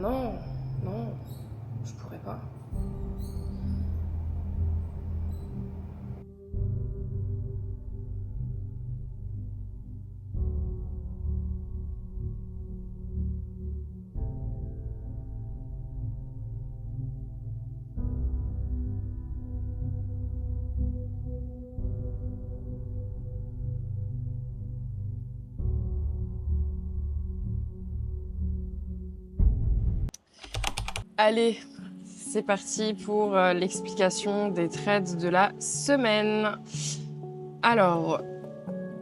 Non, non, je pourrais pas. Allez, c'est parti pour l'explication des trades de la semaine. Alors,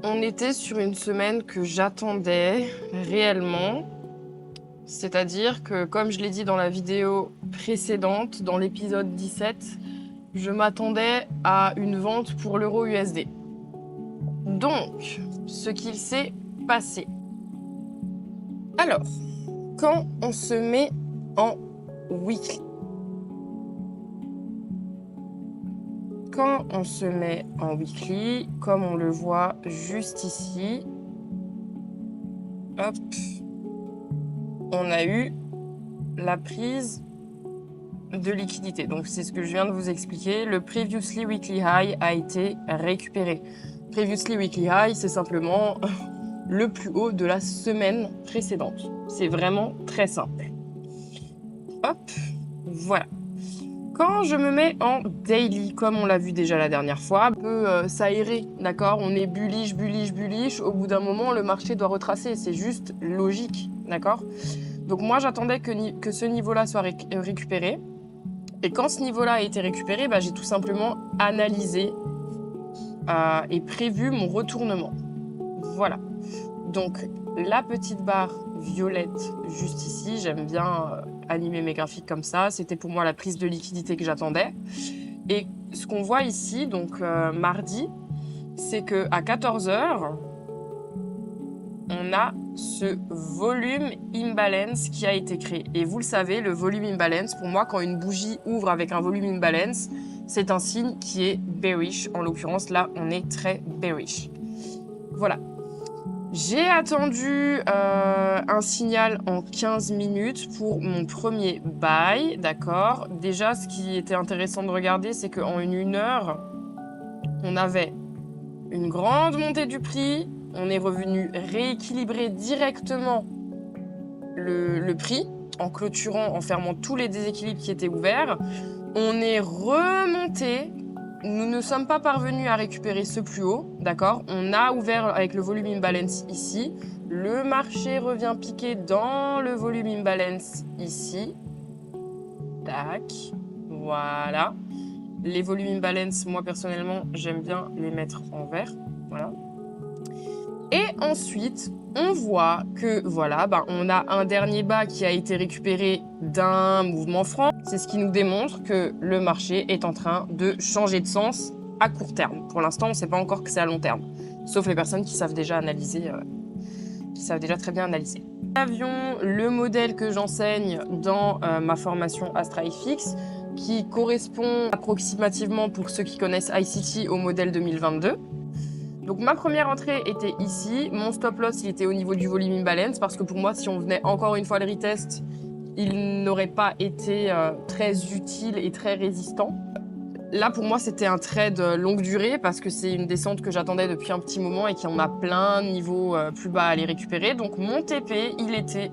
on était sur une semaine que j'attendais réellement. C'est-à-dire que, comme je l'ai dit dans la vidéo précédente, dans l'épisode 17, je m'attendais à une vente pour l'euro USD. Donc, ce qu'il s'est passé. Alors, quand on se met en weekly. Quand on se met en weekly, comme on le voit juste ici, hop, on a eu la prise de liquidité. Donc c'est ce que je viens de vous expliquer. Le previously weekly high a été récupéré. Previously weekly high, c'est simplement le plus haut de la semaine précédente. C'est vraiment très simple. Hop, voilà. Quand je me mets en daily, comme on l'a vu déjà la dernière fois, on peut s'aérer, d'accord? On est bullish, bullish, bullish. Au bout d'un moment, le marché doit retracer. C'est juste logique, d'accord? Donc moi, j'attendais que ce niveau-là soit récupéré. Et quand ce niveau-là a été récupéré, j'ai tout simplement analysé et prévu mon retournement. Voilà. Donc la petite barre violette juste ici, j'aime bien animer mes graphiques comme ça. C'était pour moi la prise de liquidité que j'attendais. Et ce qu'on voit ici, donc mardi, c'est qu'à 14h, on a ce volume imbalance qui a été créé. Et vous le savez, le volume imbalance, pour moi, quand une bougie ouvre avec un volume imbalance, c'est un signe qui est bearish. En l'occurrence, là, on est très bearish. Voilà. J'ai attendu un signal en 15 minutes pour mon premier buy, d'accord. Déjà, ce qui était intéressant de regarder, c'est qu'en une heure, on avait une grande montée du prix. On est revenu rééquilibrer directement le prix en clôturant, en fermant tous les déséquilibres qui étaient ouverts. On est remonté. Nous ne sommes pas parvenus à récupérer ce plus haut, d'accord? On a ouvert avec le volume imbalance ici. Le marché revient piquer dans le volume imbalance ici. Tac, voilà. Les volumes imbalance, moi personnellement, j'aime bien les mettre en vert, voilà. Et ensuite, on voit que voilà, on a un dernier bas qui a été récupéré d'un mouvement franc. C'est ce qui nous démontre que le marché est en train de changer de sens à court terme. Pour l'instant, on ne sait pas encore que c'est à long terme. Sauf les personnes qui savent déjà analyser, qui savent déjà très bien analyser. Nous avions le modèle que j'enseigne dans ma formation AstraFX qui correspond approximativement, pour ceux qui connaissent ICT, au modèle 2022. Donc ma première entrée était ici, mon stop loss il était au niveau du volume imbalance parce que pour moi si on venait encore une fois le retest, il n'aurait pas été très utile et très résistant. Là pour moi c'était un trade longue durée parce que c'est une descente que j'attendais depuis un petit moment et qu'il y en a plein de niveaux plus bas à aller récupérer. Donc mon TP il était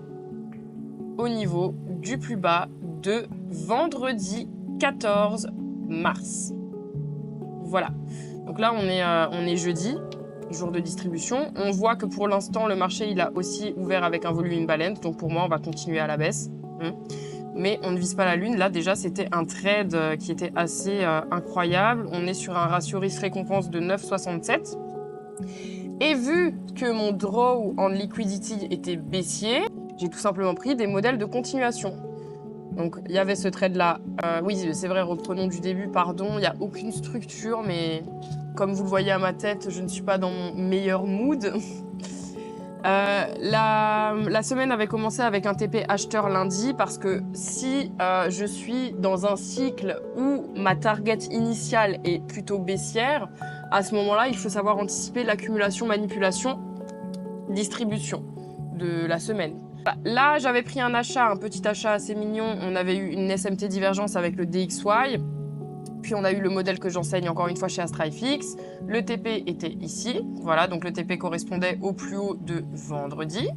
au niveau du plus bas de vendredi 14 mars. Voilà. Donc là, on est jeudi, jour de distribution. On voit que pour l'instant, le marché, il a aussi ouvert avec un volume imbalance. Donc pour moi, on va continuer à la baisse. Mais on ne vise pas la lune. Là, déjà, c'était un trade qui était assez incroyable. On est sur un ratio risque-récompense de 9,67. Et vu que mon draw en liquidity était baissier, j'ai tout simplement pris des modèles de continuation. Donc, il y avait ce trade-là. Oui, c'est vrai, reprenons du début, pardon. Il n'y a aucune structure, mais comme vous le voyez à ma tête, je ne suis pas dans mon meilleur mood. La semaine avait commencé avec un TP acheteur lundi parce que si je suis dans un cycle où ma target initiale est plutôt baissière, à ce moment-là, il faut savoir anticiper l'accumulation, manipulation, distribution de la semaine. Là, j'avais pris un petit achat assez mignon. On avait eu une SMT Divergence avec le DXY. Puis on a eu le modèle que j'enseigne encore une fois chez AstraFX. Le TP était ici. Voilà, donc le TP correspondait au plus haut de vendredi.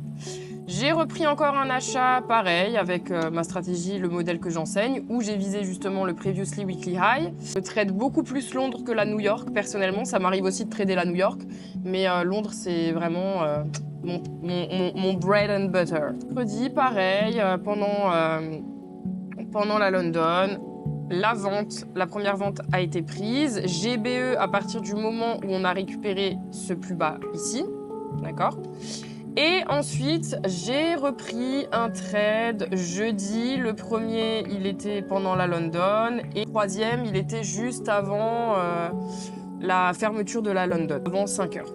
J'ai repris encore un achat pareil avec ma stratégie, le modèle que j'enseigne, où j'ai visé justement le Previously Weekly High. Je trade beaucoup plus Londres que la New York, personnellement. Ça m'arrive aussi de trader la New York, mais Londres, c'est vraiment mon bread and butter. Mercredi, pareil, pendant la London, la première vente a été prise. GBE à partir du moment où on a récupéré ce plus bas ici, d'accord ? Et ensuite, j'ai repris un trade jeudi. Le premier, il était pendant la London. Et le troisième, il était juste avant la fermeture de la London, avant 5 heures.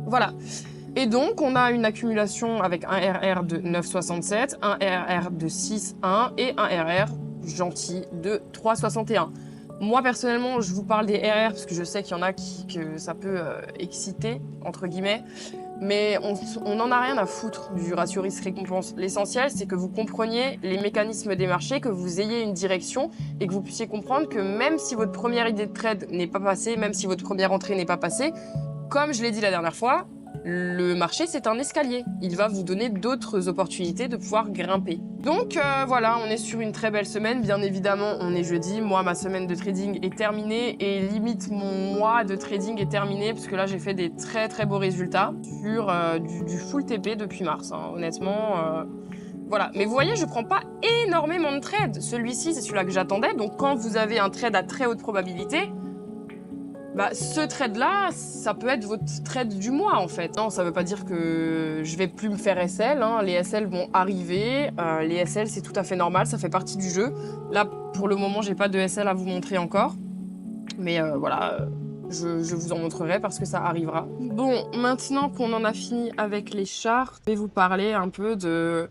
Voilà. Et donc, on a une accumulation avec un RR de 9,67, un RR de 6,1 et un RR gentil de 3,61. Moi, personnellement, je vous parle des RR parce que je sais qu'il y en a que ça peut exciter, entre guillemets. Mais on n'en a rien à foutre du ratio risque-récompense. L'essentiel, c'est que vous compreniez les mécanismes des marchés, que vous ayez une direction et que vous puissiez comprendre que même si votre première idée de trade n'est pas passée, même si votre première entrée n'est pas passée, comme je l'ai dit la dernière fois, le marché, c'est un escalier. Il va vous donner d'autres opportunités de pouvoir grimper. Donc voilà, on est sur une très belle semaine. Bien évidemment, on est jeudi. Moi, ma semaine de trading est terminée et limite mon mois de trading est terminé parce que là, j'ai fait des très très beaux résultats sur du full TP depuis mars. Hein. Honnêtement, voilà. Mais vous voyez, je prends pas énormément de trades. Celui-ci, c'est celui-là que j'attendais. Donc quand vous avez un trade à très haute probabilité, ce trade-là, ça peut être votre trade du mois, en fait. Non, ça veut pas dire que je vais plus me faire SL. Hein. Les SL vont arriver. Les SL, c'est tout à fait normal. Ça fait partie du jeu. Là, pour le moment, j'ai pas de SL à vous montrer encore. Mais voilà, je vous en montrerai parce que ça arrivera. Bon, maintenant qu'on en a fini avec les charts, je vais vous parler un peu de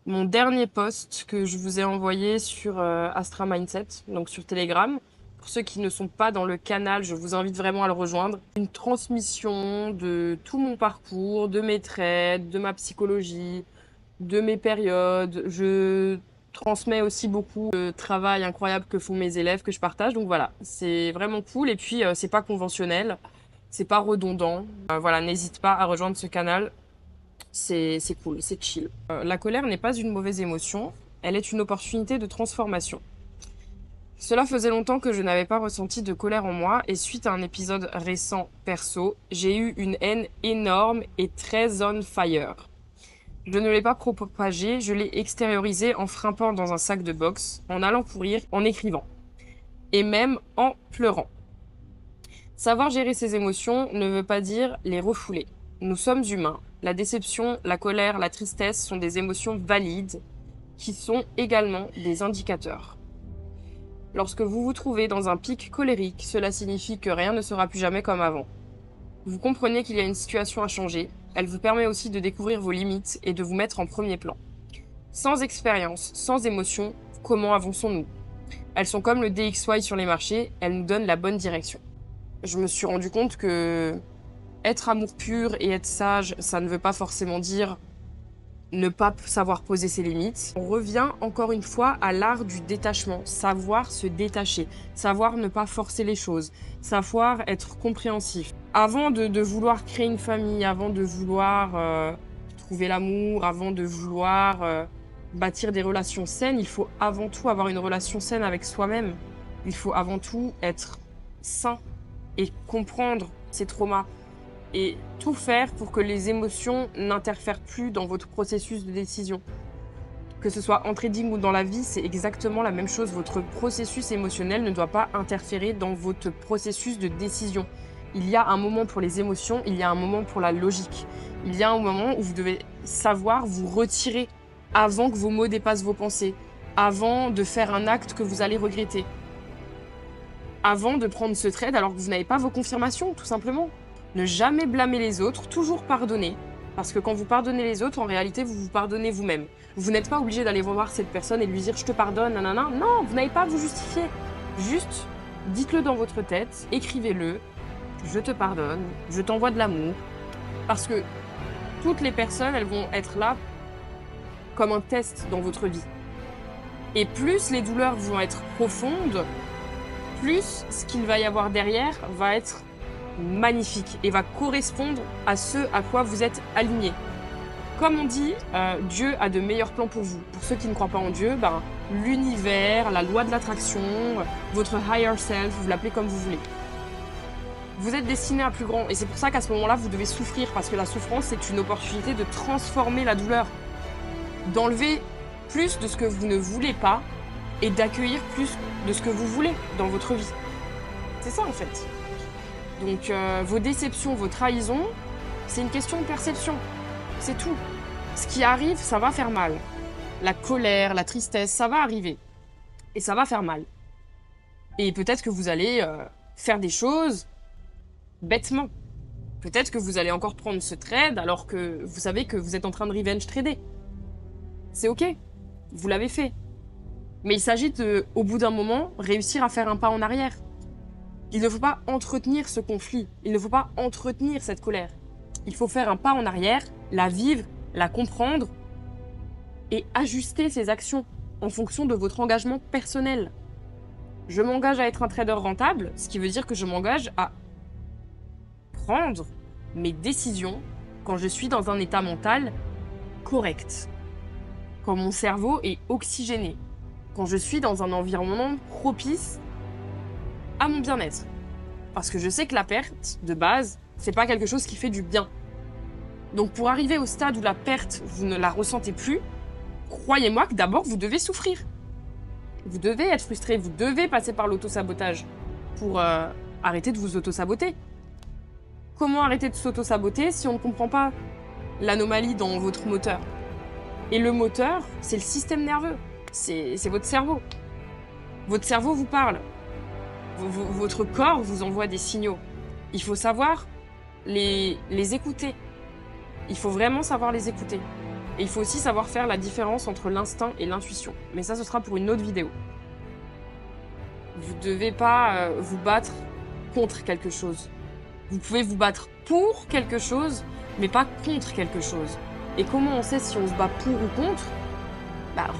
mon dernier post que je vous ai envoyé sur Astra Mindset, donc sur Telegram. Pour ceux qui ne sont pas dans le canal, je vous invite vraiment à le rejoindre. Une transmission de tout mon parcours, de mes trades, de ma psychologie, de mes périodes. Je transmets aussi beaucoup le travail incroyable que font mes élèves, que je partage. Donc voilà, c'est vraiment cool. Et puis, c'est pas conventionnel, c'est pas redondant. Voilà, n'hésite pas à rejoindre ce canal. C'est cool, c'est chill. La colère n'est pas une mauvaise émotion, elle est une opportunité de transformation. Cela faisait longtemps que je n'avais pas ressenti de colère en moi et suite à un épisode récent perso, j'ai eu une haine énorme et très on fire. Je ne l'ai pas propagée, je l'ai extériorisée en frimpant dans un sac de boxe, en allant courir, en écrivant. Et même en pleurant. Savoir gérer ses émotions ne veut pas dire les refouler. Nous sommes humains. La déception, la colère, la tristesse sont des émotions valides qui sont également des indicateurs. Lorsque vous vous trouvez dans un pic colérique, cela signifie que rien ne sera plus jamais comme avant. Vous comprenez qu'il y a une situation à changer, elle vous permet aussi de découvrir vos limites et de vous mettre en premier plan. Sans expérience, sans émotion, comment avançons-nous ? Elles sont comme le DXY sur les marchés, elles nous donnent la bonne direction. Je me suis rendu compte que être amour pur et être sage, ça ne veut pas forcément dire ne pas savoir poser ses limites. On revient encore une fois à l'art du détachement, savoir se détacher, savoir ne pas forcer les choses, savoir être compréhensif. Avant de vouloir créer une famille, avant de vouloir trouver l'amour, avant de vouloir bâtir des relations saines, il faut avant tout avoir une relation saine avec soi-même. Il faut avant tout être sain et comprendre ses traumas. Et tout faire pour que les émotions n'interfèrent plus dans votre processus de décision. Que ce soit en trading ou dans la vie, c'est exactement la même chose. Votre processus émotionnel ne doit pas interférer dans votre processus de décision. Il y a un moment pour les émotions, il y a un moment pour la logique. Il y a un moment où vous devez savoir vous retirer avant que vos mots dépassent vos pensées, avant de faire un acte que vous allez regretter, avant de prendre ce trade alors que vous n'avez pas vos confirmations, tout simplement. Ne jamais blâmer les autres, toujours pardonner. Parce que quand vous pardonnez les autres, en réalité, vous vous pardonnez vous-même. Vous n'êtes pas obligé d'aller voir cette personne et de lui dire « je te pardonne, nanana ». Non, vous n'avez pas à vous justifier. Juste, dites-le dans votre tête, écrivez-le « je te pardonne, je t'envoie de l'amour ». Parce que toutes les personnes, elles vont être là comme un test dans votre vie. Et plus les douleurs vont être profondes, plus ce qu'il va y avoir derrière va être magnifique et va correspondre à ce à quoi vous êtes aligné. Comme on dit, Dieu a de meilleurs plans pour vous. Pour ceux qui ne croient pas en Dieu, l'univers, la loi de l'attraction, votre higher self, vous l'appelez comme vous voulez. Vous êtes destiné à plus grand et c'est pour ça qu'à ce moment-là, vous devez souffrir parce que la souffrance, c'est une opportunité de transformer la douleur, d'enlever plus de ce que vous ne voulez pas et d'accueillir plus de ce que vous voulez dans votre vie. C'est ça en fait. Donc vos déceptions, vos trahisons, c'est une question de perception. C'est tout. Ce qui arrive, ça va faire mal. La colère, la tristesse, ça va arriver. Et ça va faire mal. Et peut-être que vous allez faire des choses bêtement. Peut-être que vous allez encore prendre ce trade alors que vous savez que vous êtes en train de revenge trader. C'est ok. Vous l'avez fait. Mais il s'agit de, au bout d'un moment, réussir à faire un pas en arrière. Il ne faut pas entretenir ce conflit. Il ne faut pas entretenir cette colère. Il faut faire un pas en arrière, la vivre, la comprendre et ajuster ses actions en fonction de votre engagement personnel. Je m'engage à être un trader rentable, ce qui veut dire que je m'engage à prendre mes décisions quand je suis dans un état mental correct, quand mon cerveau est oxygéné, quand je suis dans un environnement propice à mon bien-être. Parce que je sais que la perte, de base, c'est pas quelque chose qui fait du bien. Donc pour arriver au stade où la perte, vous ne la ressentez plus, croyez-moi que d'abord, vous devez souffrir. Vous devez être frustré, vous devez passer par l'auto-sabotage pour arrêter de vous auto-saboter. Comment arrêter de s'auto-saboter si on ne comprend pas l'anomalie dans votre moteur? Et le moteur, c'est le système nerveux, c'est votre cerveau. Votre cerveau vous parle. Votre corps vous envoie des signaux. Il faut savoir les écouter. Il faut vraiment savoir les écouter. Et il faut aussi savoir faire la différence entre l'instinct et l'intuition. Mais ça, ce sera pour une autre vidéo. Vous ne devez pas vous battre contre quelque chose. Vous pouvez vous battre pour quelque chose, mais pas contre quelque chose. Et comment on sait si on se bat pour ou contre?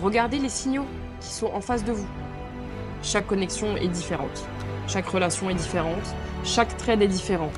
Regardez les signaux qui sont en face de vous. Chaque connexion est différente. Chaque relation est différente. Chaque trade est différent.